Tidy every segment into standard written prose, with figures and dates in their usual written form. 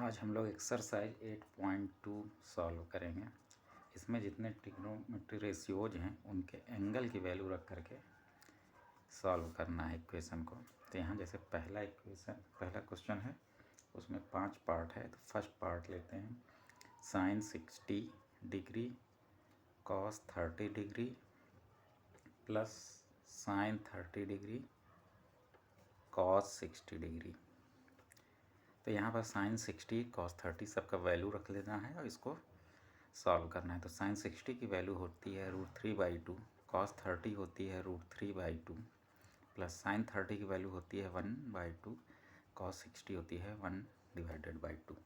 आज हम लोग एक्सरसाइज 8.2 सॉल्व करेंगे। इसमें जितने ट्रिग्नोमेट्री रेशियोज हैं उनके एंगल की वैल्यू रख करके सॉल्व करना है इक्वेशन को। तो यहाँ जैसे पहला क्वेश्चन है, उसमें 5 पार्ट है। तो फर्स्ट पार्ट लेते हैं, sine 60 degree cos 30 degree plus sine 30 degree cos 60 degree. तो यहाँ पर साइन 60 कॉस 30 सबका वैल्यू रख लेना है और इसको सॉल्व करना है। तो साइन 60 की वैल्यू होती है √3/2, कॉस 30 होती है √3/2 प्लस साइन 30 की वैल्यू होती है 1/2, कॉस 60 होती है 1/2।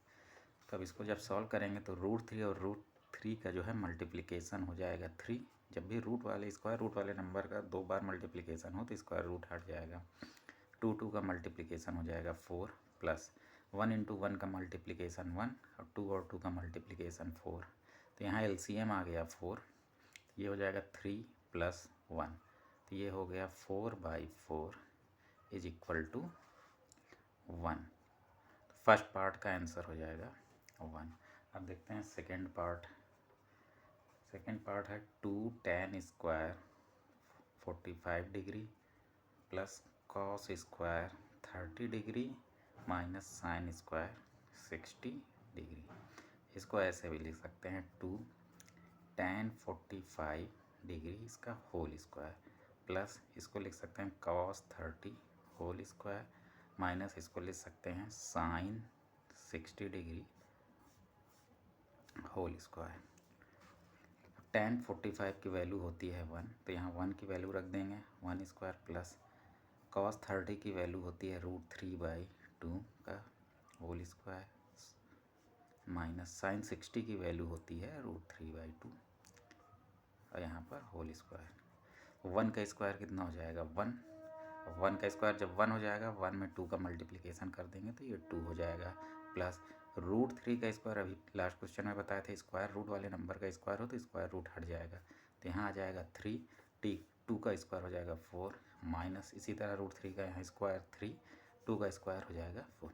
तब इसको जब सॉल्व करेंगे तो √3 और √3 का जो है मल्टीप्लिकेशन हो जाएगा 3। जब भी स्क्वायर रूट वाले नंबर का 2 बार मल्टीप्लिकेशन हो तो स्क्वायर रूट हट जाएगा। 2 का मल्टीप्लिकेशन हो जाएगा 4 प्लस 1 × 1 का मल्टीप्लिकेशन 1 और 2 का मल्टीप्लिकेशन 4। तो यहाँ LCM आ गया 4, ये हो जाएगा 3 + 1, तो ये हो गया 4/4 is equal to 1। First part का आंसर हो जाएगा 1। अब देखते हैं सेकेंड पार्ट है 2 tan square 45 degree plus cos square 30 degree minus sine square 60 degree. इसको ऐसे भी लिख सकते हैं 2 tan 45 डिग्री इसका होल स्क्वायर प्लस इसको लिख सकते हैं cos 30 होल स्क्वायर माइनस इसको लिख सकते हैं sine 60 degree whole square. tan 45 की वैल्यू होती है 1, तो यहाँ 1 की वैल्यू रख देंगे 1 स्क्वायर प्लस cos 30 की वैल्यू होती है √3/2 का होल स्क्वायर माइनस साइन 60 की वैल्यू होती है √3/2 और यहाँ पर होल स्क्वायर। 1 का स्क्वायर कितना हो जाएगा 1। 1 का स्क्वायर जब 1 हो जाएगा 1 में 2 का मल्टीप्लिकेशन कर देंगे तो ये 2 हो जाएगा प्लस √3 का स्क्वायर, अभी लास्ट क्वेश्चन में बताए थे स्क्वायर रूट वाले नंबर का स्क्वायर हो तो स्क्वायर रूट हट जाएगा, तो यहाँ आ जाएगा 3। 2 का स्क्वायर हो जाएगा 4 माइनस इसी तरह √3 का यहाँ स्क्वायर 3, 2 का स्क्वायर हो जाएगा 4।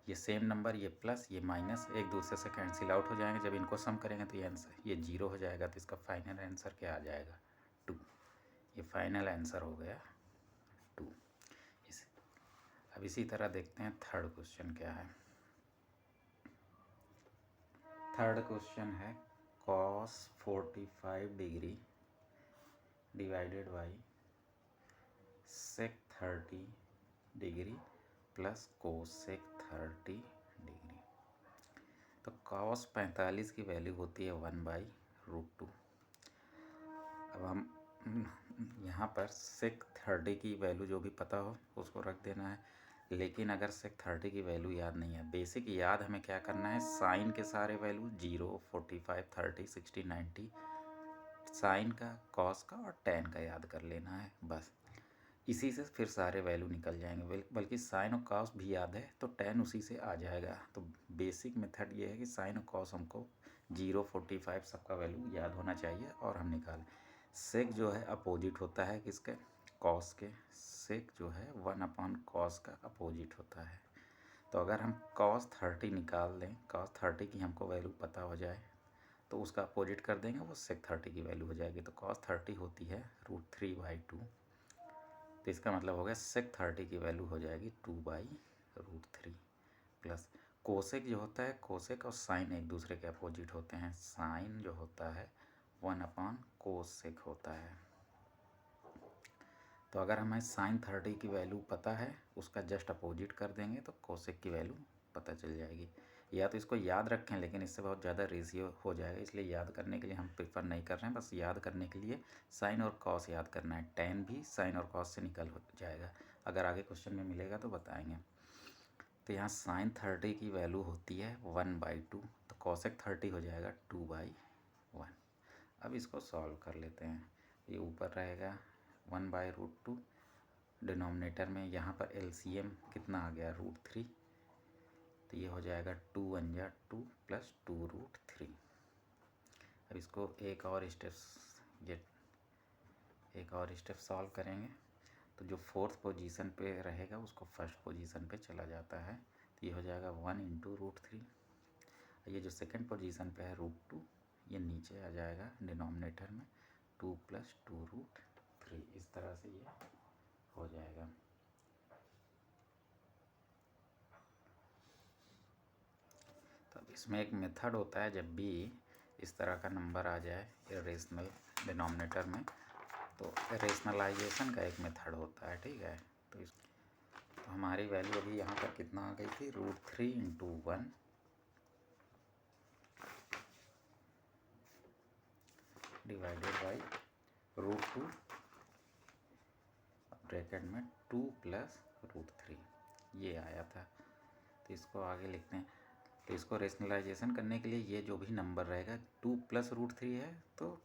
ये सेम नंबर, ये प्लस ये माइनस एक दूसरे से कैंसिल आउट हो जाएंगे। जब इनको सम करेंगे तो ये 0 हो जाएगा, तो इसका फाइनल आंसर क्या आ जाएगा 2। ये फाइनल आंसर हो गया 2। अब इसी तरह देखते हैं थर्ड क्वेश्चन क्या है। थर्ड क्वेश्चन है cos 45 degree divided by sec 30 degree plus cosec 30 degree. तो cos 45 की वैल्यू होती है 1/√2। अब हम यहाँ पर sec 30 की वैल्यू जो भी पता हो उसको रख देना है, लेकिन अगर sec 30 की वैल्यू याद नहीं है, बेसिक याद हमें क्या करना है, साइन के सारे वैल्यू 0, 45, 30, 60, 90, साइन का, कॉस का और tan का याद कर लेना है बस। इसी से फिर सारे वैल्यू निकल जाएंगे, बल्कि साइन और कॉस भी याद है तो tan उसी से आ जाएगा। तो बेसिक मेथड ये है कि साइन और कॉस हमको 0, 45 सबका वैल्यू याद होना चाहिए और हम निकालें। सेक जो है अपोजिट होता है किसके, कॉस के। सेक जो है 1/cos का अपोजिट होता है। तो अगर हम cos 30 निकाल लें, cos 30 की हमको वैल्यू पता हो जाए तो उसका अपोजिट कर देंगे, वो sec 30 की वैल्यू हो जाएगी। तो cos 30 होती है √3/2, तो इसका मतलब हो गया sec 30 की वैल्यू हो जाएगी 2/√3 प्लस कोसेक जो होता है, कोसेक और साइन एक दूसरे के अपोजिट होते हैं। साइन जो होता है 1/cosec होता है। तो अगर हमें साइन 30 की वैल्यू पता है, उसका जस्ट अपोजिट कर देंगे तो कोसेक की वैल्यू पता चल जाएगी। या तो इसको याद रखें, लेकिन इससे बहुत ज़्यादा रेशियो हो जाएगा, इसलिए याद करने के लिए हम प्रेफर नहीं कर रहे हैं। बस याद करने के लिए साइन और कॉस याद करना है, tan भी साइन और कॉस से निकल हो जाएगा। अगर आगे क्वेश्चन में मिलेगा तो बताएंगे। तो यहाँ साइन 30 की वैल्यू होती है 1/2, तो कॉसेक 30 हो जाएगा 2/1। अब इसको सॉल्व कर लेते हैं। ये ऊपर रहेगा 1/√2, डिनोमिनेटर में यहाँ पर LCM कितना आ गया √3, तो ये हो जाएगा 2 × 1 = 2 प्लस 2√3। अब इसको एक और स्टेप सॉल्व करेंगे। तो जो फोर्थ पोजीशन पे रहेगा उसको फर्स्ट पोजीशन पे चला जाता है, तो ये हो जाएगा 1 इंटू रूट थ्री। ये जो सेकंड पोजीशन पे है √2, ये नीचे आ जाएगा डिनोमिनेटर में 2 + 2√3। इस तरह से ये हो जाएगा। तो इसमें एक मेथड होता है, जब भी इस तरह का नंबर आ जाए इरेशनल डिनोमिनेटर में, तो रेशनलाइजेशन का एक मेथड होता है, ठीक है। तो हमारी वैल्यू अभी यहाँ पर कितना आ गई थी, √3 इंटू 1 डिवाइडेड बाई √2 ब्रैकेट में 2 + √3, ये आया था। तो इसको आगे लिखते हैं। तो इसको रेशनलाइजेशन करने के लिए ये जो भी नंबर रहेगा 2 + √3 है, तो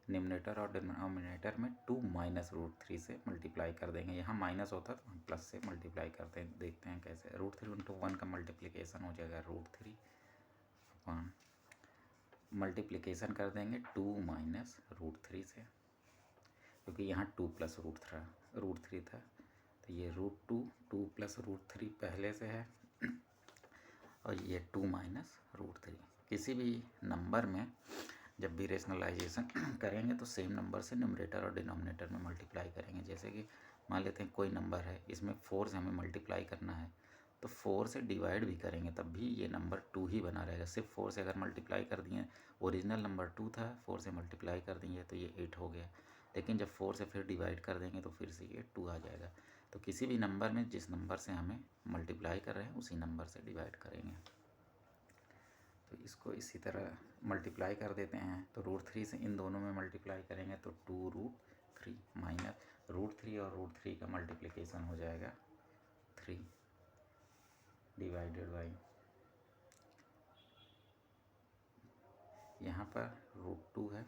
न्यूमरेटर और डिनोमिनेटर में 2 - √3 से मल्टीप्लाई कर देंगे। यहाँ माइनस होता तो हम प्लस से मल्टीप्लाई करते हैं। देखते हैं कैसे। √3 इंटू 1 का मल्टीप्लिकेशन हो जाएगा √3 अपॉन मल्टीप्लिकेशन कर देंगे 2 - √3 से, क्योंकि यहाँ 2 + √3 था। तो ये √2 2 + √3 पहले से है और ये 2 - √3। किसी भी नंबर में जब भी रेशनलाइजेशन करेंगे तो सेम नंबर से न्यूमरेटर और डिनोमिनेटर में मल्टीप्लाई करेंगे। जैसे कि मान लेते हैं कोई नंबर है, इसमें 4 से हमें मल्टीप्लाई करना है, तो 4 से डिवाइड भी करेंगे तब भी ये नंबर 2 ही बना रहेगा। सिर्फ 4 से अगर मल्टीप्लाई कर दिए, ओरिजिनल नंबर 2 था, 4 से मल्टीप्लाई कर देंगे तो ये 8 हो गया। लेकिन जब 4 से फिर डिवाइड कर देंगे तो फिर से ये 2 आ जाएगा। तो किसी भी नंबर में जिस नंबर से हमें मल्टीप्लाई कर रहे हैं उसी नंबर से डिवाइड करेंगे। तो इसको इसी तरह मल्टीप्लाई कर देते हैं। तो √3 से इन दोनों में मल्टीप्लाई करेंगे तो 2√3 माइनस √3 और √3 का मल्टीप्लिकेशन हो जाएगा 3 डिवाइडेड बाई, यहाँ पर √2 है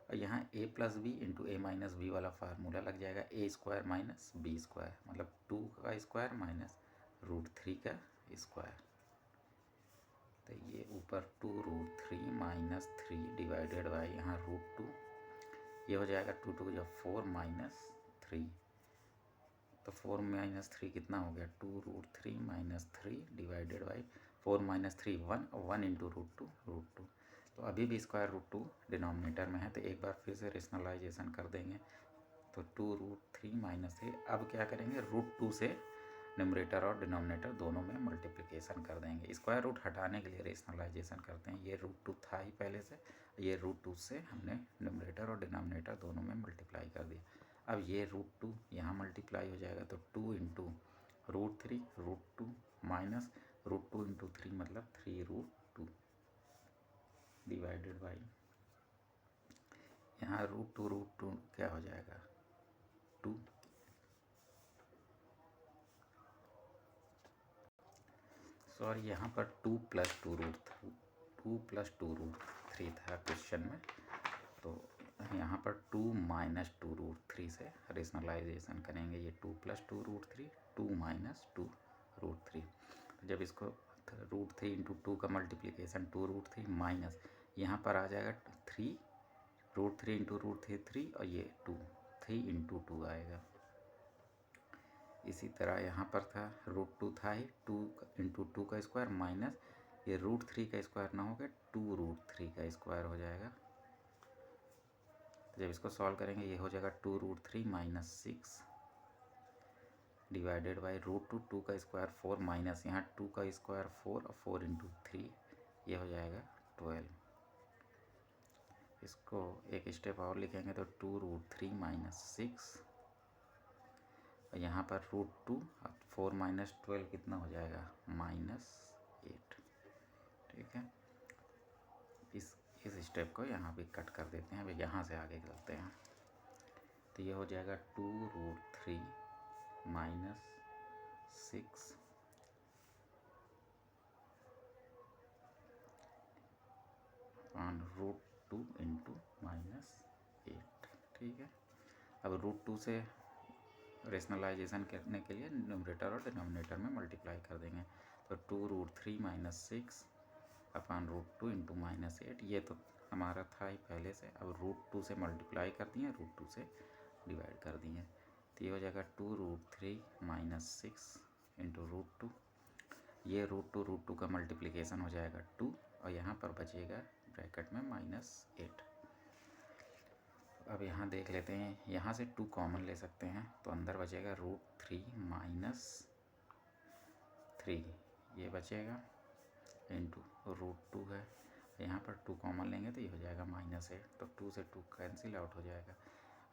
और यहाँ a + b into a - b वाला फार्मूला लग जाएगा। a² - b², मतलब 2 का स्क्वायर माइनस √3 का स्क्वायर। तो ये ऊपर 2√3 माइनस 3 डिवाइडेड बाई यहाँ √2, ये हो जाएगा 2 2 जब 4 - 3, तो 4 - 3 कितना हो गया, 2√3 माइनस 3 डिवाइडेड बाई 4 - 3 1 1 इंटू √2। तो अभी भी √2 डिनोमिनेटर में है, तो एक बार फिर से रेशनलाइजेशन कर देंगे। तो 2√3 माइनस 3, अब क्या करेंगे, √2 से न्यूमरेटर और डिनोमिनेटर दोनों में मल्टीप्लिकेशन कर देंगे। स्क्वायर रूट हटाने के लिए रेशनलाइजेशन करते हैं। ये √2 था ही पहले से, ये √2 से हमने न्यूमरेटर और डिनोमिनेटर दोनों में मल्टीप्लाई कर दिया। अब ये √2 यहाँ मल्टीप्लाई हो जाएगा, तो 2 इंटू √3 √2 माइनस √2 इंटू 3 मतलब 3√2 डिवाइडेड बाई यहाँ √2 क्या हो जाएगा 2। सॉरी, यहाँ पर 2 + 2√3 था क्वेश्चन में, तो यहाँ पर 2 - 2√3 से रेशनलाइजेशन करेंगे। ये 2 + 2√3 2 - 2√3। तो जब इसको √3 इंटू 2 का मल्टीप्लिकेशन 2√3 माइनस यहाँ पर आ जाएगा 3, √3 इंटू √3 3 और ये 2 3 इंटू 2 आएगा। इसी तरह यहाँ पर था √2 था ही, 2 इंटू 2 का स्क्वायर माइनस ये √3 का स्क्वायर ना होगा 2√3 का स्क्वायर हो जाएगा। तो जब इसको सॉल्व करेंगे ये हो जाएगा 2√3 माइनस 6 डिवाइडेड बाई √2 2 का स्क्वायर 4 माइनस यहाँ 2 का स्क्वायर 4 और 4 इंटू 3 ये हो जाएगा 12। इसको एक स्टेप और लिखेंगे तो 2√3 माइनस 6 और यहाँ पर √2 और 4 माइनस 12 कितना हो जाएगा -8। ठीक है, इस स्टेप को यहाँ भी कट कर देते हैं। अभी यहाँ से आगे चलते हैं, तो ये हो जाएगा 2√3 माइनस 6 ऑन √2 इंटू -8। ठीक है, अब √2 से रेशनलाइजेशन करने के लिए न्यूमरेटर और डिनोमिनेटर में मल्टीप्लाई कर देंगे। तो 2√3 माइनस 6 अपॉन √2 इंटू -8, ये तो हमारा था ही पहले से। अब √2 से मल्टीप्लाई कर दिए, √2 से डिवाइड कर दिए, तो ये हो जाएगा 2√3 माइनस 6 इंटू √2। ये √2 का मल्टीप्लिकेशन हो जाएगा 2 और यहाँ पर बचेगा ब्रैकेट में -8। अब यहाँ देख लेते हैं, यहाँ से 2 कॉमन ले सकते हैं तो अंदर बचेगा √3 - 3 ये बचेगा इंटू √2 है, यहाँ पर 2 कॉमन लेंगे तो ये हो जाएगा -8, तो 2 से 2 कैंसिल आउट हो जाएगा।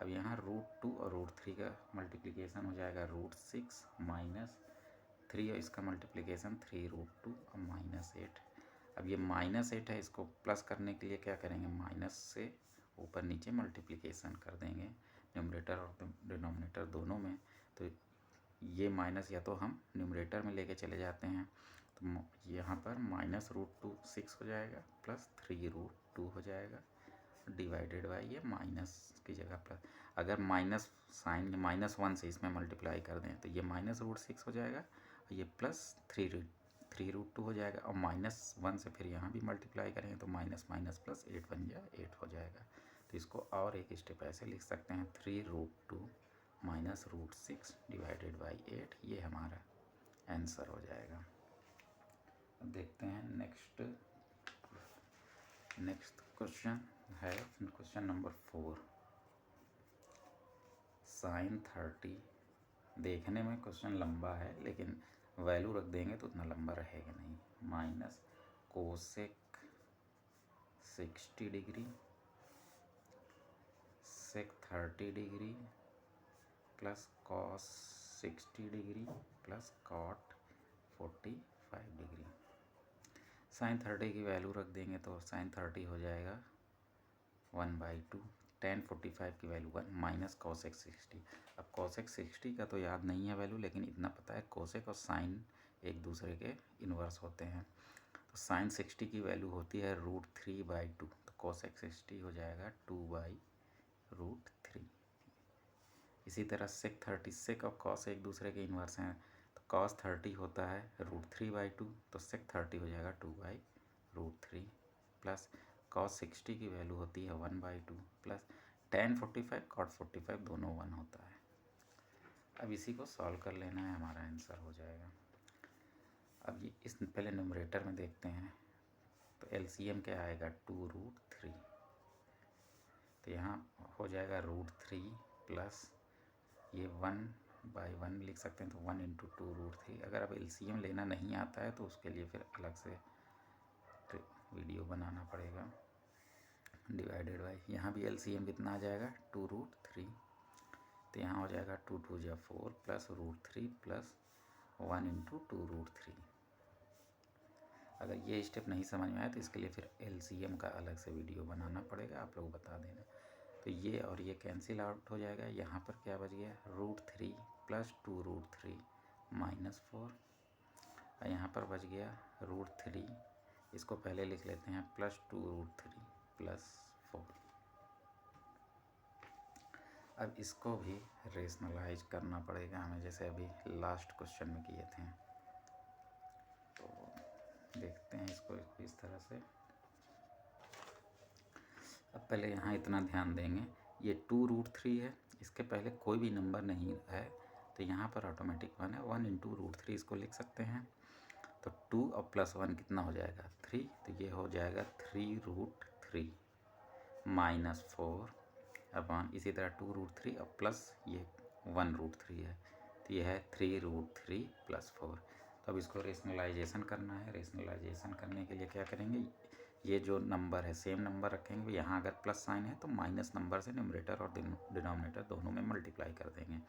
अब यहाँ √2 और √3 का मल्टीप्लिकेशन हो जाएगा √6 - 3 और इसका मल्टीप्लिकेशन 3√2 और -8। अब ये -8 है, इसको प्लस करने के लिए क्या करेंगे, माइनस से ऊपर नीचे मल्टीप्लिकेशन कर देंगे न्यूमरेटर और डिनोमिनेटर दोनों में। तो ये माइनस या तो हम न्यूमरेटर में लेके चले जाते हैं तो यहाँ पर -√2 6 हो जाएगा प्लस 3√2 हो जाएगा डिवाइडेड बाई ये माइनस की जगह प्लस। अगर माइनस साइन -1 से इसमें मल्टीप्लाई कर दें तो ये -√6 हो जाएगा और ये प्लस 3√2 हो जाएगा और -1 से फिर यहाँ भी मल्टीप्लाई करेंगे तो माइनस माइनस प्लस 8 बन जाए 8 हो जाएगा। तो इसको और एक स्टेप ऐसे लिख सकते हैं 3√2 -√6 डिवाइडेड बाई 8, ये हमारा आंसर हो जाएगा। अब देखते हैं नेक्स्ट क्वेश्चन है क्वेश्चन नंबर 4। sin 30, देखने में क्वेश्चन लंबा है लेकिन वैल्यू रख देंगे तो उतना लंबा रहेगा नहीं। Minus cosec 60 degree sec 30 degree plus cos 60 degree plus cot 45 degree. Sine 30 की वैल्यू रख देंगे तो साइन 30 हो जाएगा 1/2। tan 45 की वैल्यू 1 माइनस कॉसेक 60। अब कॉसेक 60 का तो याद नहीं है वैल्यू, लेकिन इतना पता है कोसेक और साइन एक दूसरे के इन्वर्स होते हैं। तो साइन 60 की वैल्यू होती है √3/2, तो कॉसेक 60 हो जाएगा 2/√3। इसी तरह सेक 30, सेक और कॉस एक दूसरे के इन्वर्स हैं, तो कॉस 30 होता है √3/2, तो सेक 30 हो जाएगा 2/√3 प्लस कॉस 60 की वैल्यू होती है 1/2 प्लस tan 45 कॉट 45 दोनों 1 होता है। अब इसी को सॉल्व कर लेना है, हमारा आंसर हो जाएगा। अब ये इस पहले न्यूमरेटर में देखते हैं तो एलसीएम क्या आएगा 2√3, तो यहाँ हो जाएगा √3 प्लस ये 1/1 लिख सकते हैं तो 1 × 2√3। अगर अब एलसीएम लेना नहीं आता है तो उसके लिए फिर अलग से वीडियो बनाना पड़ेगा। डिवाइडेड बाई यहाँ भी एलसीएम कितना आ जाएगा 2√3, तो यहाँ हो जाएगा 2 × 2 = 4 प्लस √3 प्लस 1 × 2√3। अगर ये स्टेप नहीं समझ में आया तो इसके लिए फिर एलसीएम का अलग से वीडियो बनाना पड़ेगा, आप लोग बता देना। तो ये और ये कैंसिल आउट हो जाएगा। यहाँ पर क्या बच गया √3 प्लस 2√3 -4 और यहाँ पर बच गया √3, इसको पहले लिख लेते हैं प्लस 2√3 प्लस 4। अब इसको भी रेशनलाइज करना पड़ेगा हमें, जैसे अभी लास्ट क्वेश्चन में किए थे। तो देखते हैं इसको इस तरह से। अब पहले यहाँ इतना ध्यान देंगे, ये 2√3 है, इसके पहले कोई भी नंबर नहीं है तो यहाँ पर ऑटोमेटिक 1 है। 1 × √3 इसको लिख सकते हैं, तो 2 और प्लस 1 कितना हो जाएगा 3, तो ये हो जाएगा 3√3 -4 अपॉन इसी तरह 2√3 और प्लस ये 1√3 है, तो ये है 3√3 + 4। तो अब इसको रेशनलाइजेशन करना है। रेशनलाइजेशन करने के लिए क्या करेंगे, ये जो नंबर है सेम नंबर रखेंगे, यहाँ अगर प्लस साइन है तो माइनस नंबर से न्यूमरेटर और डिनोमिनेटर दोनों में मल्टीप्लाई कर देंगे।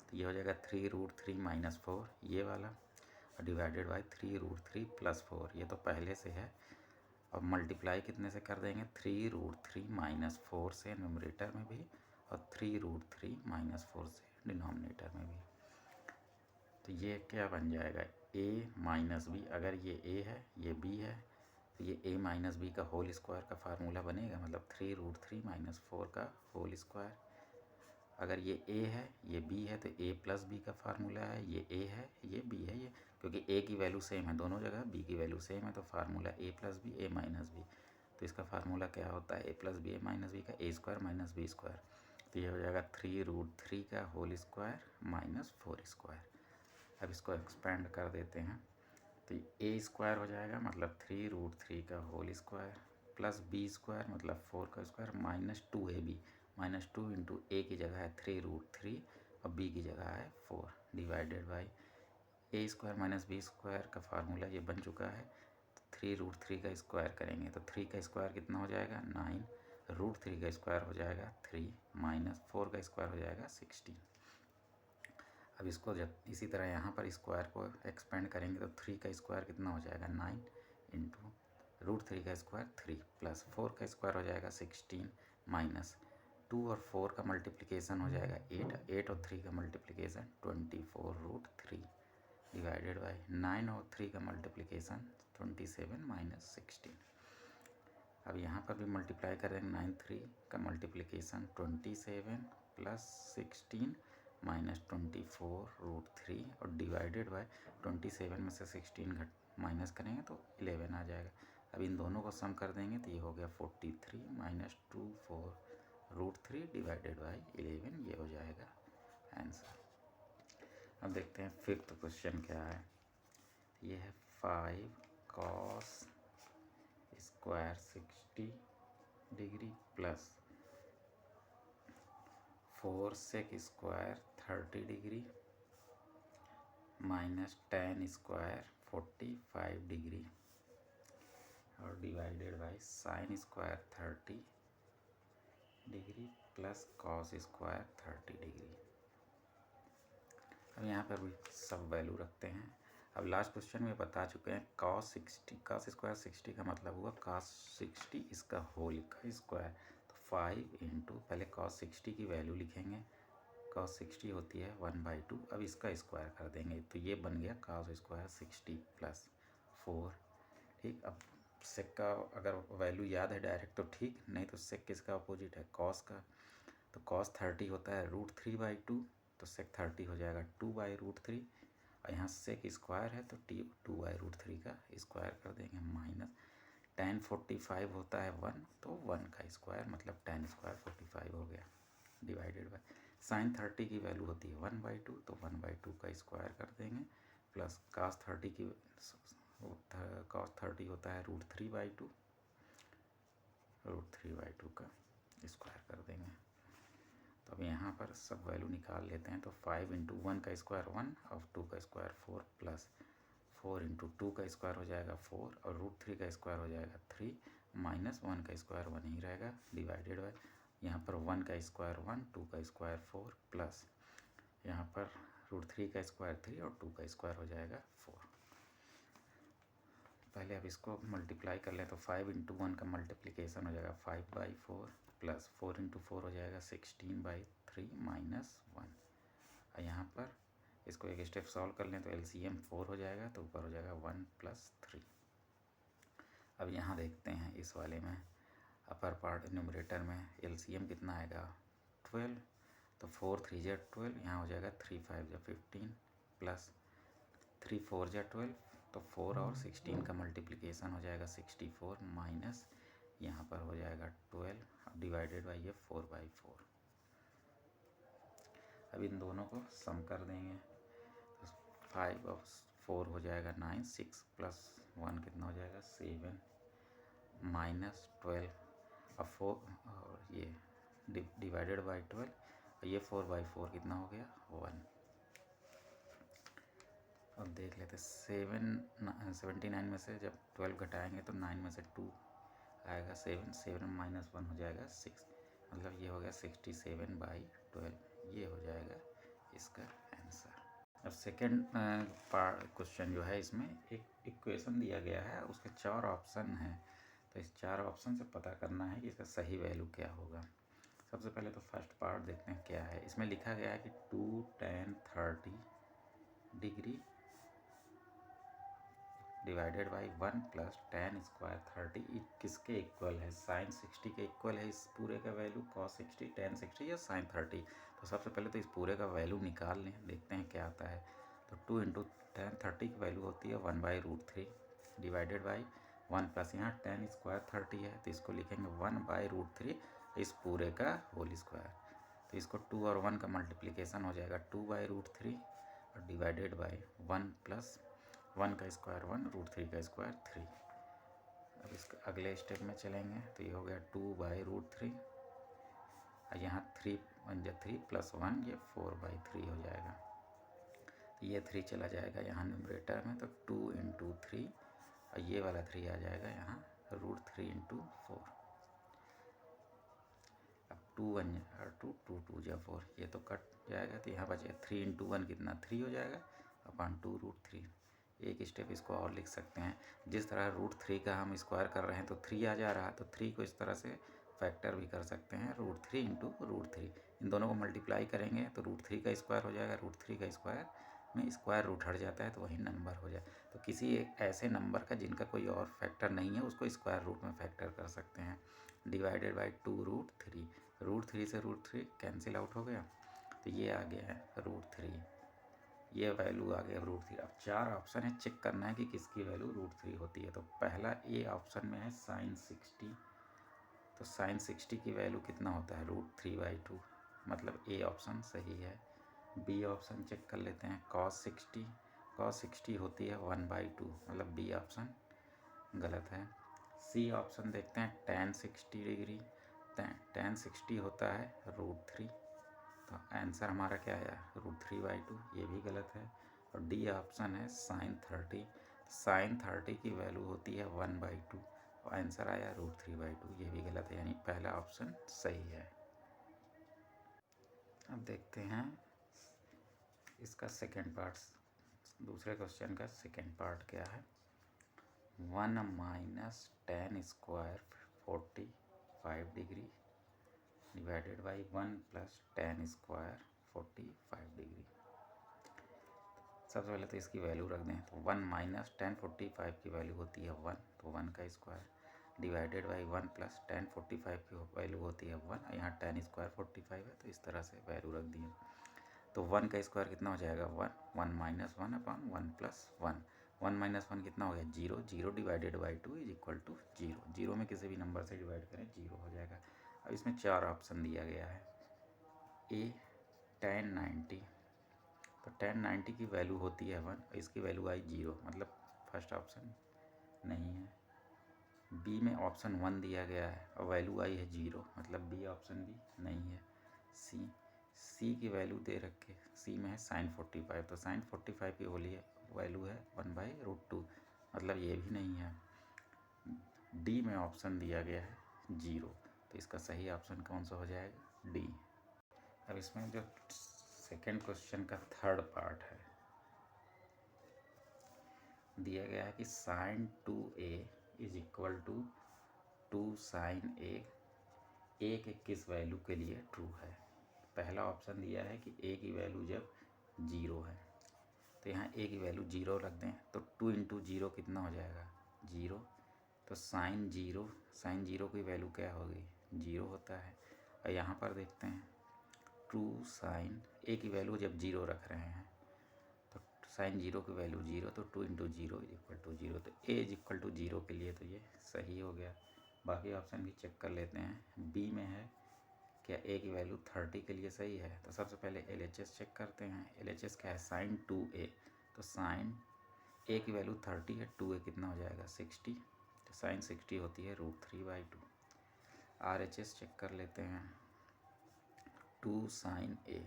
तो ये हो जाएगा 3√3 - 4 ये वाला डिवाइडेड बाई 3√3 + 4, ये तो पहले से है। अब मल्टीप्लाई कितने से कर देंगे 3√3 - 4 से न्यूमरेटर में भी और 3√3 - 4 से डिनोमिनेटर में भी। तो ये क्या बन जाएगा a - b। अगर ये a है ये b है तो ये a - b का होल स्क्वायर का फार्मूला बनेगा, मतलब 3√3 - 4 का होल स्क्वायर। अगर ये a है ये b है तो a + b का फार्मूला है, ये a है ये b है, ये क्योंकि a की वैल्यू सेम है दोनों जगह, b की वैल्यू सेम है, तो formula a + b a - b। तो इसका फार्मूला क्या होता है a + b a - b का a² - b²। तो ये हो जाएगा 3√3 का होल स्क्वायर -4²। अब इसको एक्सपेंड कर देते हैं तो ए स्क्वायर हो जाएगा, मतलब 3√3 का whole square, plus B square मतलब 4 का स्क्वायर, माइनस 2ab, -2 इंटू ए की जगह है 3√3 और बी की जगह है 4, divided by A square minus B square का फार्मूला ये बन चुका है। तो 3√3 का स्क्वायर करेंगे तो 3 का स्क्वायर कितना हो जाएगा 9, √3 का स्क्वायर हो जाएगा 3, माइनस 4 का स्क्वायर हो जाएगा 16। अब इसको जब इसी तरह यहाँ पर स्क्वायर को एक्सपेंड करेंगे तो 3 का स्क्वायर कितना हो जाएगा 9 इंटू √3 का स्क्वायर 3, प्लस 4 का स्क्वायर हो जाएगा 16, माइनस 2 और 4 का मल्टीप्लिकेशन हो जाएगा 8, 8 और 3 का मल्टीप्लिकेशन 24√3, डिवाइडेड बाई 9 और 3 का मल्टीप्लिकेशन 27 माइनस 16। अब यहाँ पर भी मल्टीप्लाई करेंगे 9 3 का मल्टीप्लिकेशन 27 प्लस 16 माइनस 24√3 और डिवाइडेड बाय 27 में से 16 माइनस करेंगे तो 11 आ जाएगा। अब इन दोनों को सम कर देंगे तो ये हो गया 43 माइनस 24√3 डिवाइडेड बाई 11, ये हो जाएगा आंसर। अब देखते हैं फिफ्थ क्वेश्चन क्या है। ये है 5 cos square 60 degree plus 4 sec square 30 degree minus tan square 45 degree और divided by sin square 30 degree plus cos square 30 degree. अब यहाँ पर भी सब वैल्यू रखते हैं। अब लास्ट क्वेश्चन में बता चुके हैं cos स्क्वायर 60 का मतलब हुआ cos 60 इसका होल का स्क्वायर, तो 5 इंटू पहले cos 60 की वैल्यू लिखेंगे, cos 60 होती है 1/2, अब इसका स्क्वायर कर देंगे तो ये बन गया cos स्क्वायर 60 प्लस 4। ठीक, अब सेक का अगर वैल्यू याद है डायरेक्ट तो ठीक, नहीं तो सेक किसका अपोजिट है cos का, तो cos 30 होता है √3/2, तो सेक 30 हो जाएगा 2/√3 और यहाँ सेक स्क्वायर है तो 2/√3 का स्क्वायर कर देंगे, माइनस tan 45 होता है 1, तो 1 का स्क्वायर मतलब tan स्क्वायर 45 हो गया, डिवाइडेड बाय sin 30 की वैल्यू होती है 1/2, तो 1/2 का स्क्वायर कर देंगे, प्लस cos 30 होता है √3/2, √3/2 का स्क्वायर कर देंगे। तो अब यहाँ पर सब वैल्यू निकाल लेते हैं तो 5 इंटू 1 का स्क्वायर 1 और 2 का स्क्वायर 4 प्लस 4 इंटू 2 का स्क्वायर हो जाएगा 4 और √3 का स्क्वायर हो जाएगा 3, माइनस 1 का स्क्वायर 1 ही रहेगा, डिवाइडेड बाय यहाँ पर 1 का स्क्वायर 1, 2 का स्क्वायर 4 प्लस यहाँ पर √3 का स्क्वायर 3 और 2 का स्क्वायर हो जाएगा 4। पहले अब इसको मल्टीप्लाई कर लें तो 5 इंटू 1 का मल्टीप्लिकेशन हो जाएगा 5/4 प्लस 4 इंटू 4 हो जाएगा 16/3 माइनस 1। और यहाँ पर इसको एक स्टेप सॉल्व कर लें तो LCM 4 हो जाएगा, तो ऊपर हो जाएगा 1 + 3। अब यहाँ देखते हैं इस वाले में अपर पार्ट न्यूमरेटर में LCM कितना आएगा 12, तो 4 3 जा 12, यहाँ हो जाएगा 3 5 जा 15 प्लस 3 4 जा 12, तो 4 और 16 का मल्टीप्लिकेशन हो जाएगा 64 माइनस यहाँ पर हो जाएगा 12 डिवाइडेड बाई ये 4/4। अब इन दोनों को सम कर देंगे तो 5 और 4 हो जाएगा 9, 6 प्लस 1 कितना हो जाएगा 7 माइनस 12 और 4 और ये डिवाइडेड बाई 12 और ये 4/4 कितना हो गया 1। अब देख लेते 79 में से जब 12 घटाएंगे तो 9 में से 2 आएगा 7 माइनस 1 हो जाएगा 6, मतलब ये हो गया 67/12, ये हो जाएगा इसका आंसर। अब सेकेंड क्वेश्चन जो है इसमें एक इक्वेशन दिया गया है, उसके 4 ऑप्शन हैं, तो इस 4 ऑप्शन से पता करना है कि इसका सही वैल्यू क्या होगा। सबसे पहले तो फर्स्ट पार्ट देखते हैं क्या है। इसमें लिखा गया है कि 2 tan 30 degree divided by 1 plus tan square 30 किसके इक्वल है, sin 60 के इक्वल है इस पूरे का वैल्यू cos 60, tan 60 या sin 30। तो सबसे पहले तो इस पूरे का वैल्यू निकाल लें, देखते हैं क्या आता है। तो 2 इंटू tan 30 की वैल्यू होती है 1/√3 डिवाइडेड बाई 1 प्लस यहाँ tan स्क्वायर 30 है तो इसको लिखेंगे 1/√3 इस पूरे का होल स्क्वायर। तो इसको 2 और 1 का मल्टीप्लिकेशन हो जाएगा 2/√3 और डिवाइडेड बाय 1 प्लस 1 का स्क्वायर 1 √3 का स्क्वायर 3। अब इसके अगले स्टेप में चलेंगे तो ये हो गया 2/√3 और यहाँ 3 1 जा 3 प्लस 1 ये 4/3 हो जाएगा। ये 3 चला जाएगा यहाँ न्यूमरेटर में तो 2 × 3 और ये वाला 3 आ जाएगा यहाँ √3 × 4। अब 2 1 और 2 2 2 जा 4 ये तो कट जाएगा तो यहाँ बचेगा 3 × 1 कितना 3 हो जाएगा अपन 2 √3। एक स्टेप इसको और लिख सकते हैं, जिस तरह √3 का हम स्क्वायर कर रहे हैं तो 3 आ जा रहा है तो 3 को इस तरह से फैक्टर भी कर सकते हैं √3 × √3। इन दोनों को मल्टीप्लाई करेंगे तो √3 का स्क्वायर हो जाएगा, √3 का स्क्वायर में स्क्वायर रूट हट जाता है तो वही नंबर हो जाए। तो किसी एक ऐसे नंबर का जिनका कोई और फैक्टर नहीं है उसको स्क्वायर रूट में फैक्टर कर सकते हैं। डिवाइडेड बाई 2√3, √3 से √3 कैंसिल आउट हो गया तो ये आ गया है √3, ये वैल्यू आ गया √3। अब 4 ऑप्शन है, चेक करना है कि किसकी वैल्यू √3 होती है। तो पहला ए ऑप्शन में है sin 60, तो sin 60 की वैल्यू कितना होता है √3/2, मतलब ए ऑप्शन सही है। बी ऑप्शन चेक कर लेते हैं cos 60 होती है 1/2, मतलब बी ऑप्शन गलत है। सी ऑप्शन देखते हैं tan 60 डिग्री, tan 60 होता है √3, तो आंसर हमारा क्या आया √3/2, ये भी गलत है। और डी ऑप्शन है sin 30 की वैल्यू होती है 1/2 और आंसर आया √3/2, ये भी गलत है, यानी पहला ऑप्शन सही है। अब देखते हैं इसका सेकेंड पार्ट, दूसरे क्वेश्चन का सेकेंड पार्ट क्या है। 1 - tan square 45 degree divided by 1 + tan square 45 degree. सबसे पहले तो इसकी वैल्यू रख दें तो 1 - tan 45 की वैल्यू होती है 1, तो 1 का स्क्वायर डिवाइडेड बाई 1 + tan 45 की वैल्यू होती है 1, यहाँ tan स्क्वायर 45 है तो इस तरह से वैल्यू रख दिए। तो 1 का स्क्वायर कितना हो जाएगा 1, 1 - 1 / 1 + 1, 1 - 1 कितना हो गया 0, 0 डिवाइडेड बाई 2 = 0, 0 में किसी भी नंबर से डिवाइड करें 0 हो जाएगा। अब इसमें 4 ऑप्शन दिया गया है। ए tan 90, तो tan 90 की वैल्यू होती है 1, इसकी वैल्यू आई 0, मतलब फर्स्ट ऑप्शन नहीं है। बी में ऑप्शन 1 दिया गया है और वैल्यू आई है 0, मतलब बी ऑप्शन भी नहीं है। सी की वैल्यू दे रखे, सी में है sin 45, तो sin 45 की वैल्यू है 1/√2, मतलब ये भी नहीं है। डी में ऑप्शन दिया गया है 0, तो इसका सही ऑप्शन कौन सा हो जाएगा डी। अब इसमें जो सेकेंड क्वेश्चन का थर्ड पार्ट है, दिया गया है कि sin 2a = 2 sin a, ए के किस वैल्यू के लिए ट्रू है। पहला ऑप्शन दिया है कि ए की वैल्यू जब 0 है, तो यहाँ ए की वैल्यू 0 रख दें तो 2 × 0 कितना हो जाएगा 0, तो sin 0 की वैल्यू क्या होगी 0 होता है। और यहाँ पर देखते हैं 2 sin ए की वैल्यू जब 0 रख रहे हैं तो sin 0 की वैल्यू 0, तो 2 × 0 = 0, तो ए = 0 के लिए तो ये सही हो गया। बाकी ऑप्शन भी चेक कर लेते हैं। बी में है क्या ए की वैल्यू 30 के लिए सही है, तो सबसे पहले LHS चेक करते हैं। LHS क्या है sin 2a, तो sin ए की वैल्यू 30 है, 2a कितना हो जाएगा 60, तो sin 60 होती है √3/2। RHS चेक कर लेते हैं 2 sin a,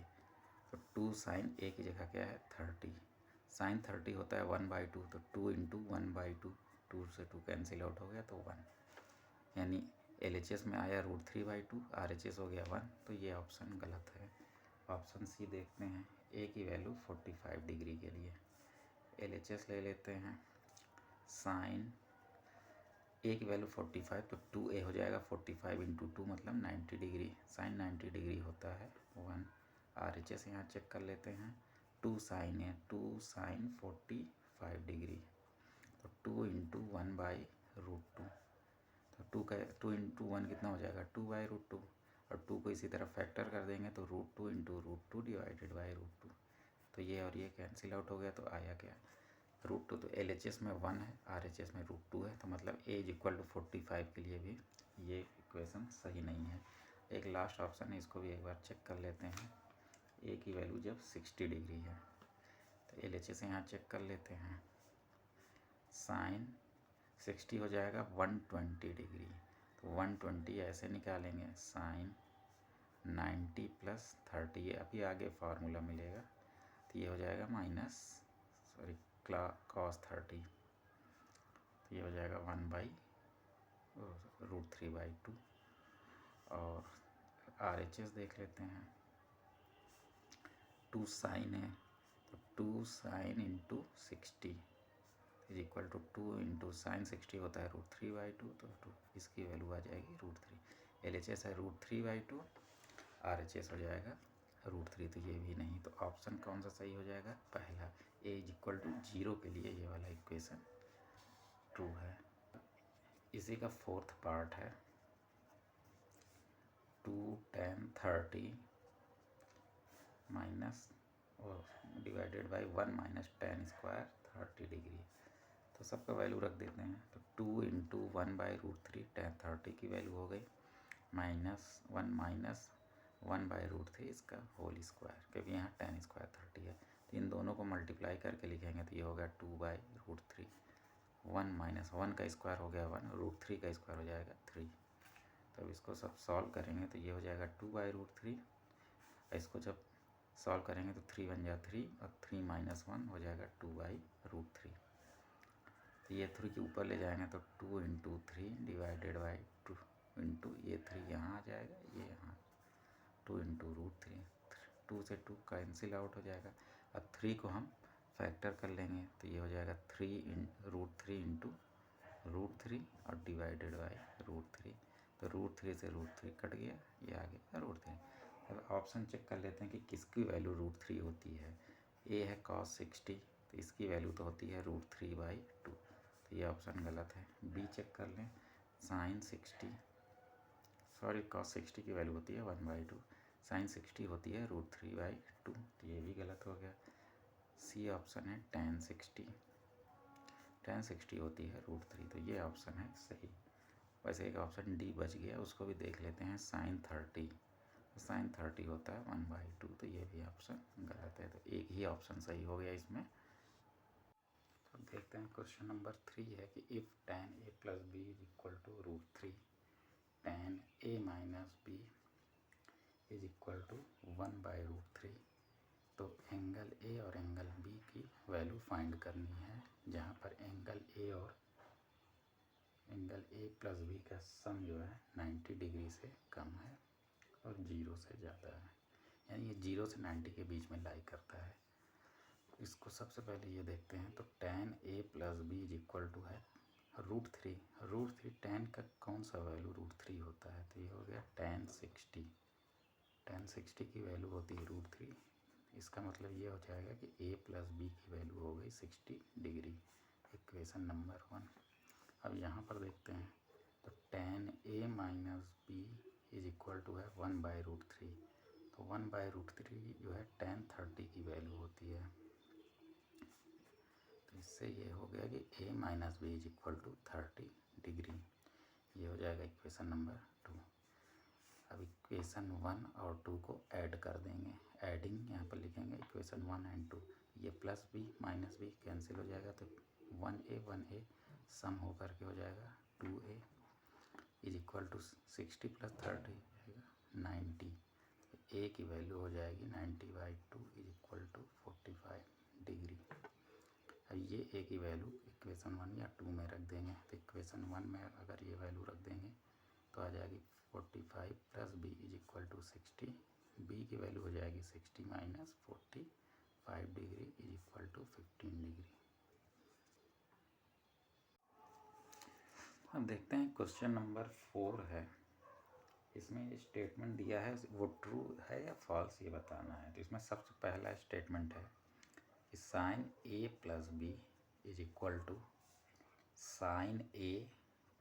तो 2 sin a की जगह क्या है 30, sin 30 होता है 1/2, तो 2 × 1/2, 2 से 2 कैंसिल आउट हो गया तो 1, यानी LHS में आया √3/2, RHS हो गया 1, तो ये ऑप्शन गलत है। ऑप्शन सी देखते हैं, ए की वैल्यू 45 डिग्री के लिए। LHS ले लेते हैं, साइन ए की वैल्यू 45, तो 2a हो जाएगा 45 × 2 मतलब 90 डिग्री, साइन 90 डिग्री होता है 1। RHS यहाँ चेक कर लेते हैं, 2 sin a, 2 sin 45 डिग्री, तो 2 × 1/√2, तो 2 × 1 कितना हो जाएगा 2/√2, और 2 को इसी तरह फैक्टर कर देंगे तो √2 × √2 डिवाइडेड बाई √2, तो ये और ये कैंसिल आउट हो गया तो आया क्या √2, तो LHS में 1 है, RHS में √2 है, तो मतलब A = 45 के लिए भी ये इक्वेशन सही नहीं है। एक लास्ट ऑप्शन है, इसको भी एक बार चेक कर लेते हैं। A की वैल्यू जब 60 डिग्री है, तो LHS यहाँ चेक कर लेते हैं। साइन 60 हो जाएगा 120 डिग्री, तो 120 ऐसे निकालेंगे, साइन 90 प्लस 30, अभी आगे फार्मूला मिलेगा, तो ये हो जाएगा cos 30, तो ये हो जाएगा 1/√3/2। और RHS देख लेते हैं, 2 साइन है तो 2 sine into 60 is equal to 2 into sine 60 होता है √3/2, तो 2 इसकी वैल्यू आ जाएगी √3। LHS है √3/2, RHS हो जाएगा √3, तो ये भी नहीं, तो ऑप्शन कौन सा सही हो जाएगा? पहला, A इज इक्वल टू 0 के लिए ये वाला इक्वेशन ट्रू है। इसी का फोर्थ पार्ट है, 2 tan 30 minus divided by 1 minus tan square 30 degree, तो सबका वैल्यू रख देते हैं, तो 2 इंटू 1/√3 tan 30 की वैल्यू हो गई, -1 माइनस 1/√3 इसका होल स्क्वायर, क्योंकि यहाँ tan स्क्वायर 30 है, तो इन दोनों को मल्टीप्लाई करके लिखेंगे तो ये हो गया 2/√3, 1 माइनस 1 का स्क्वायर हो गया 1, √3 का स्क्वायर हो जाएगा 3। तो अब इसको सब सॉल्व करेंगे तो ये हो जाएगा 2/√3, इसको जब सॉल्व करेंगे तो 3 बन जाए 3, और 3 माइनस 1 हो जाएगा 2/√3, तो ये 3 के ऊपर ले जाएंगे तो 2 इंटू 3 डिवाइडेड बाई 2 इंटू ये 3 यहाँ आ जाएगा, ये यहाँ 2 इंटू √3, 2 से 2 कैंसिल आउट हो जाएगा। अब 3 को हम फैक्टर कर लेंगे तो ये हो जाएगा √3 इंटू √3 और डिवाइडेड बाई √3, तो √3 से √3 कट गया, ये आ गया √3। अब ऑप्शन चेक कर लेते हैं कि किसकी वैल्यू √3 होती है। A है cos 60, तो इसकी वैल्यू तो होती है √3/2, तो ये ऑप्शन गलत है। B चेक कर लें, साइन 60, सॉरी cos 60 की वैल्यू होती है 1/2, साइन 60 होती है √3/2, तो ये भी गलत हो गया। C ऑप्शन है tan 60 होती है √3, तो ये ऑप्शन है सही। वैसे एक ऑप्शन D बच गया, उसको भी देख लेते हैं, साइन 30, तो साइन 30 होता है 1/2, तो ये भी ऑप्शन गलत है, तो एक ही ऑप्शन सही हो गया इसमें। तो देखते हैं क्वेश्चन नंबर 3 है कि if tan A plus B is equal to √3, tan A minus B is equal to 1/√3, तो एंगल A और एंगल B की वैल्यू फाइंड करनी है, जहाँ पर एंगल A प्लस B का सम जो है 90 डिग्री से कम है और 0 से ज़्यादा है, यानी ये 0 से 90 के बीच में लाई करता है। इसको सबसे पहले ये देखते हैं, तो tan A plus B is equal to है √3 tan का कौन सा वैल्यू √3 होता है, तो ये हो गया tan 60 की वैल्यू होती है √3, इसका मतलब ये हो जाएगा कि A प्लस B की वैल्यू हो गई 60 डिग्री, इक्वेशन नंबर 1। अब यहाँ पर देखते हैं, तो tan A minus B is equal to है 1/√3, तो 1/√3 जो है tan 30 की वैल्यू होती है, तो इससे ये हो गया कि A minus B is equal to 30 degree, ये हो जाएगा इक्वेशन नंबर 2। अब इक्वेशन 1 और 2 को ऐड कर देंगे, एडिंग यहाँ पर लिखेंगे इक्वेशन 1 एंड 2, ये plus B minus B cancel हो जाएगा, तो 1A सम हो करके हो जाएगा 2A is equal to 60 plus 30 जाएगा 90, तो A की वैल्यू हो जाएगी 90/2 इज इक्वल टू 45 डिग्री। अब ये A की वैल्यू इक्वेशन 1 या 2 में रख देंगे, तो इक्वेशन 1 में अगर ये वैल्यू रख देंगे तो आ जाएगी 45 plus B is equal to 60, B की वैल्यू हो जाएगी 60 minus 45 degree is equal to 15 degree. अब देखते हैं क्वेश्चन नंबर 4 है, इसमें स्टेटमेंट दिया है, वो ट्रू है या फॉल्स ये बताना है। तो इसमें सबसे पहला स्टेटमेंट है कि sine A plus B is equal to sine A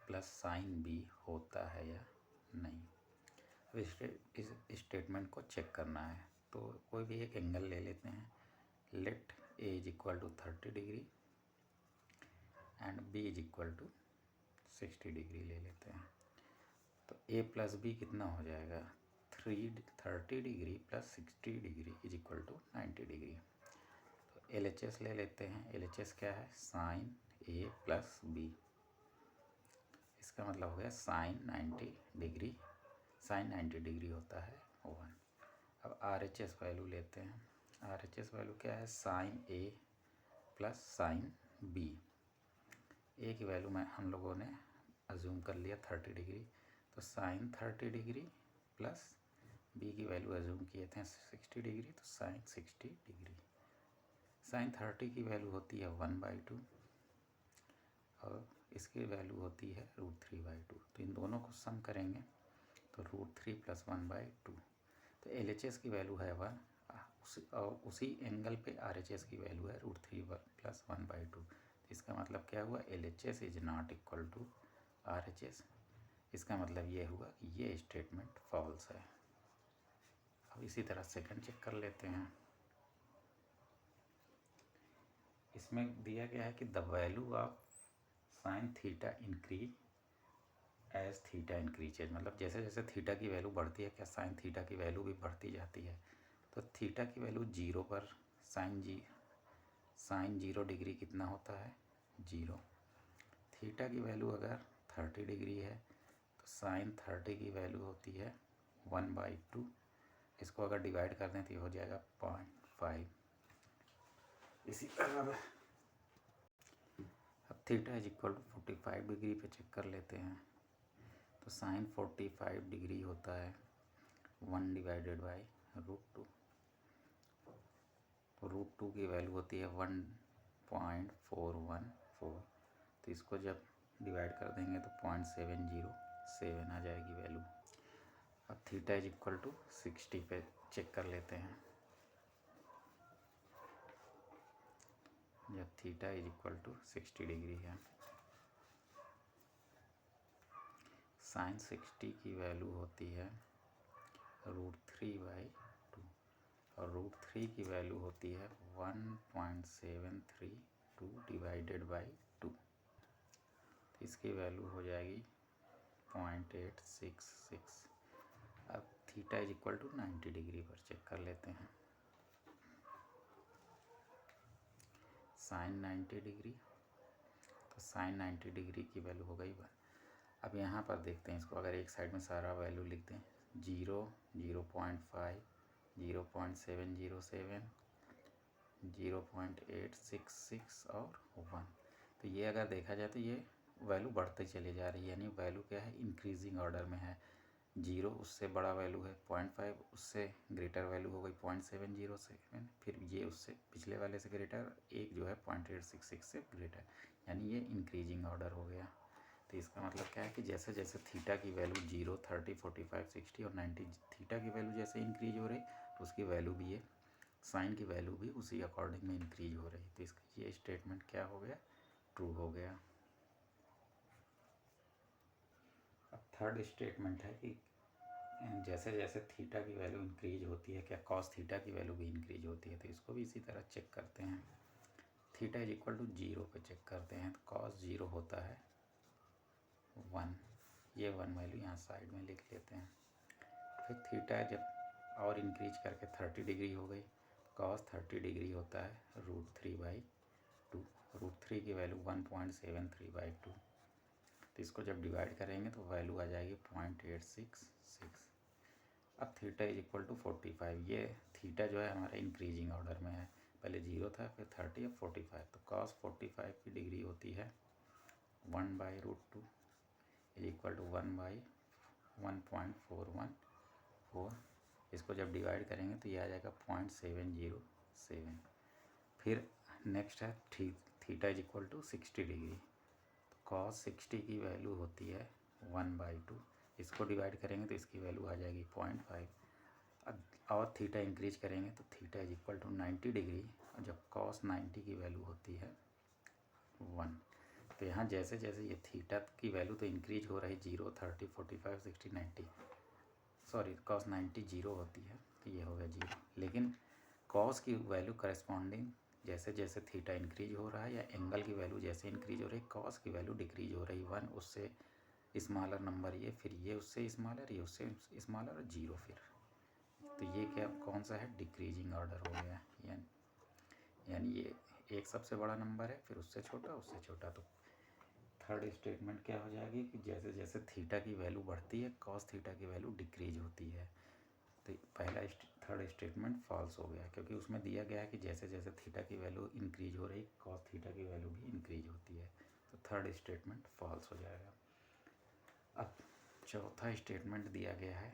plus sine B होता है या नहीं। अब इस स्टेटमेंट को चेक करना है, तो कोई भी एक एंगल ले लेते हैं, let A is equal to 30 degree and B is equal to 60 degree ले लेते हैं, तो A प्लस B कितना हो जाएगा, 30 degree plus 60 degree is equal to 90 degree, तो LHS ले लेते हैं। LHS क्या है? Sine A plus B। इसका मतलब हो गया साइन 90 डिग्री, साइन 90 डिग्री होता है 1। अब RHS वैल्यू लेते हैं। RHS वैल्यू क्या है? Sine A plus sine B। A की वैल्यू में हम लोगों ने अज्यूम कर लिया 30 डिग्री, तो साइन 30 डिग्री प्लस B की वैल्यू अज्यूम किए थे 60 डिग्री, तो साइन 60 डिग्री। साइन 30 की वैल्यू होती है 1/2 और इसकी वैल्यू होती है √3/2। तो इन दोनों को सम करेंगे तो √3 + 1/2। तो LHS की वैल्यू है 1 और उसी एंगल पे RHS की वैल्यू है √3 + 1/2। तो इसका मतलब क्या हुआ? LHS is not equal to RHS। इसका मतलब ये हुआ कि ये स्टेटमेंट फॉल्स है। अब इसी तरह सेकंड चेक कर लेते हैं। इसमें दिया गया है कि the value of sine theta increase as theta increases, मतलब जैसे जैसे थीटा की वैल्यू बढ़ती है क्या साइन थीटा की वैल्यू भी बढ़ती जाती है। तो थीटा की वैल्यू 0 पर साइन 0 डिग्री कितना होता है? 0। थीटा की वैल्यू अगर 30 डिग्री है तो साइन 30 की वैल्यू होती है 1/2। इसको अगर डिवाइड कर दें तो ये हो जाएगा 0.5। इसी तरह अब theta is equal to 45 degree पे चेक कर लेते हैं। तो साइन 45 डिग्री होता है 1 डिवाइडेड बाई √2। तो √2 की वैल्यू होती है 1.414। तो इसको जब डिवाइड कर देंगे तो 0.707 आ जाएगी वैल्यू। अब थीटा इज इक्वल टू 60 पे चेक कर लेते हैं। जब theta is equal to 60 degree है, साइन 60 की वैल्यू होती है √3/2 और √3 की वैल्यू होती है 1.732 डिवाइडेड बाई 2। तो इसकी वैल्यू हो जाएगी 0.866। अब theta is equal to 90 degree पर चेक कर लेते हैं। साइन 90 डिग्री, तो साइन 90 डिग्री की वैल्यू हो गई 1। अब यहाँ पर देखते हैं इसको, अगर एक साइड में सारा वैल्यू लिख दें 0, 0.5, 0.707, 0.866 और 1। तो ये अगर देखा जाए तो ये वैल्यू बढ़ते चली जा रही है, यानी वैल्यू क्या है? इंक्रीजिंग ऑर्डर में है। 0 उससे बड़ा वैल्यू है 0.5, उससे ग्रेटर वैल्यू हो गई 0.707, फिर ये उससे पिछले वाले से ग्रेटर, एक जो है 0.866 से ग्रेटर, यानी ये इंक्रीजिंग ऑर्डर हो गया। तो इसका मतलब क्या है कि जैसे जैसे थीटा की वैल्यू 0, 30, 45, 60 और 90, थीटा की वैल्यू जैसे इंक्रीज हो रही तो उसकी वैल्यू भी, ये साइन की वैल्यू भी उसी अकॉर्डिंग में इंक्रीज हो रही। तो इसका ये स्टेटमेंट क्या हो गया? ट्रू हो गया। अब थर्ड स्टेटमेंट है कि जैसे जैसे थीटा की वैल्यू इंक्रीज होती है क्या कॉस थीटा की वैल्यू भी इंक्रीज होती है। तो इसको भी इसी तरह चेक करते हैं। थीटा इज इक्वल टू 0 पे चेक करते हैं। तो कॉस 0 होता है 1। ये 1 वैल्यू यहाँ साइड में लिख लेते हैं। फिर थीटा जब और इंक्रीज करके 30 डिग्री हो गई, कॉस 30 डिग्री होता है √3/2। √3 की वैल्यू 1.732। तो इसको जब डिवाइड करेंगे तो वैल्यू आ जाएगी 0.866। अब थीटा इज इक्वल टू 45। ये थीटा जो है हमारा इंक्रीजिंग ऑर्डर में है, पहले 0 था, फिर 30, अब 45। तो कॉस 45 की डिग्री होती है 1/√2 इज इक्वल टू 1/1.414। इसको जब डिवाइड करेंगे तो ये आ जाएगा 0.707। फिर नेक्स्ट है theta is equal to 60 degree. तो कॉस 60 की वैल्यू होती है 1/2। इसको डिवाइड करेंगे तो इसकी वैल्यू आ जाएगी 0.5। और थीटा इंक्रीज करेंगे तो theta is equal to 90 degree, और जब कॉस 90 की वैल्यू होती है 1। तो यहाँ जैसे जैसे ये थीटा की वैल्यू तो इंक्रीज हो रही, 0, 30, 45, 60, 90, सॉरी कॉस 90 0 होती है तो ये हो गया 0। लेकिन कॉस की वैल्यू करस्पॉन्डिंग जैसे जैसे थीटा इंक्रीज हो रहा है, या एंगल की वैल्यू जैसे इंक्रीज हो रही, कॉस की वैल्यू डिक्रीज हो रही 1, उससे स्मॉलर नंबर ये, फिर ये उससे स्मॉलर, ये उससे स्मॉलर और 0 फिर। तो ये क्या कौन सा है? डिक्रीजिंग ऑर्डर हो गया। यानी ये एक सबसे बड़ा नंबर है, फिर उससे छोटा। तो थर्ड स्टेटमेंट क्या हो जाएगी कि जैसे जैसे थीटा की वैल्यू बढ़ती है कॉस थीटा की वैल्यू डिक्रीज होती है। तो पहला थर्ड स्टेटमेंट फॉल्स हो गया, क्योंकि उसमें दिया गया है कि जैसे जैसे थीटा की वैल्यू इंक्रीज हो रही कॉस थीटा की वैल्यू भी इंक्रीज होती है। तो थर्ड स्टेटमेंट फॉल्स हो जाएगा। अब चौथा स्टेटमेंट दिया गया है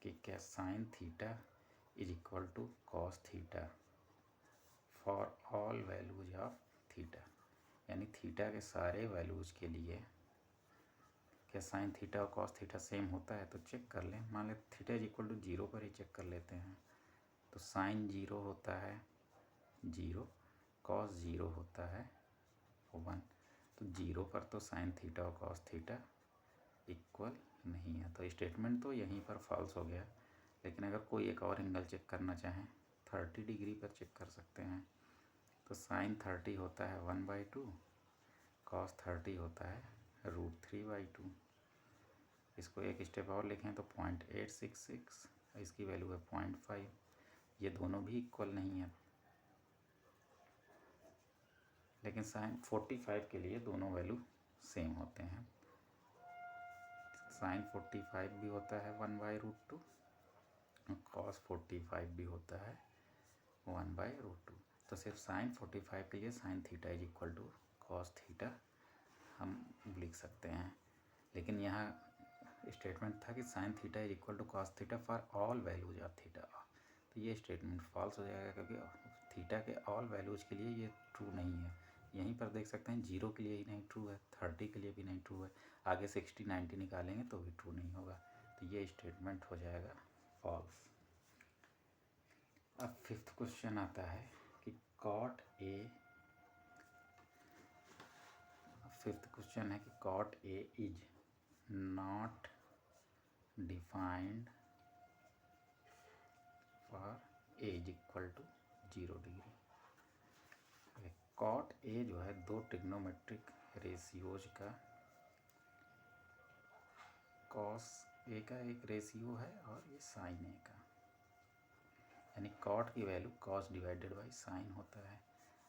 कि क्या sine theta is equal to cos theta for all values of theta, यानी थीटा के सारे वैल्यूज के लिए क्या साइन थीटा और कॉस थीटा सेम होता है। तो चेक कर लें, मान लें theta is equal to zero पर ही चेक कर लेते हैं। तो साइन जीरो होता है जीरो, कॉस जीरो होता है 1। तो जीरो पर तो साइन थीटा और कॉस थीटा इक्वल नहीं है, तो स्टेटमेंट तो यहीं पर फॉल्स हो गया। लेकिन अगर कोई एक और एंगल चेक करना चाहें 30 डिग्री पर चेक कर सकते हैं। तो साइन 30 होता है 1/2, कॉस 30 होता है √3/2। इसको एक स्टेप और लिखें तो 0.866, इसकी वैल्यू है 0.5। ये दोनों भी इक्वल नहीं है, लेकिन साइन 45 के लिए दोनों वैल्यू सेम होते हैं। साइन 45 भी होता है 1/√2, कॉस 45 भी होता है 1/√2। तो सिर्फ साइन 45 के लिए sine theta is equal to cos theta हम लिख सकते हैं। लेकिन यहाँ स्टेटमेंट था कि sine theta is equal to cos theta for all values of theta. तो ये स्टेटमेंट फॉल्स हो जाएगा, क्योंकि थीटा के ऑल वैल्यूज़ के लिए ये ट्रू नहीं है। यहीं पर देख सकते हैं 0 के लिए ही नहीं ट्रू है, 30 के लिए भी नहीं ट्रू है, आगे 60 90 निकालेंगे तो भी ट्रू नहीं होगा। तो ये स्टेटमेंट हो जाएगा फॉल्स। अब फिफ्थ क्वेश्चन आता है कि कॉट ए, फिफ्थ क्वेश्चन है कि cot A is not defined for A is equal to 0 degree. Cot A जो है दो ट्रिग्नोमेट्रिक रेशियोज का कॉस ए का एक रेशियो है और ये साइन ए का, यानी कॉट की value cos divided by sine होता है।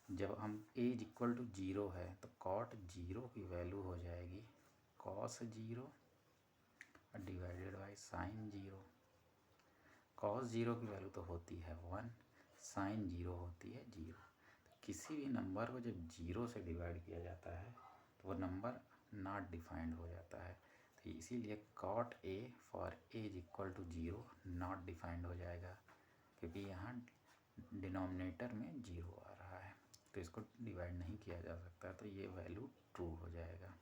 जब हम ए इज इक्वल टू 0 है तो कॉट 0 की वैल्यू हो जाएगी cos 0 divided by sine 0। Cos 0 की वैल्यू तो होती है 1, साइन 0 होती है 0। तो किसी भी नंबर को जब 0 से डिवाइड किया जाता है तो वो नंबर नॉट डिफाइंड हो जाता है। तो इसीलिए cot A for A is equal to 0 not defined हो जाएगा, क्योंकि यहाँ डिनोमिनेटर में 0 आ रहा है तो इसको डिवाइड नहीं किया जा सकता, तो ये वैल्यू ट्रू हो जाएगा।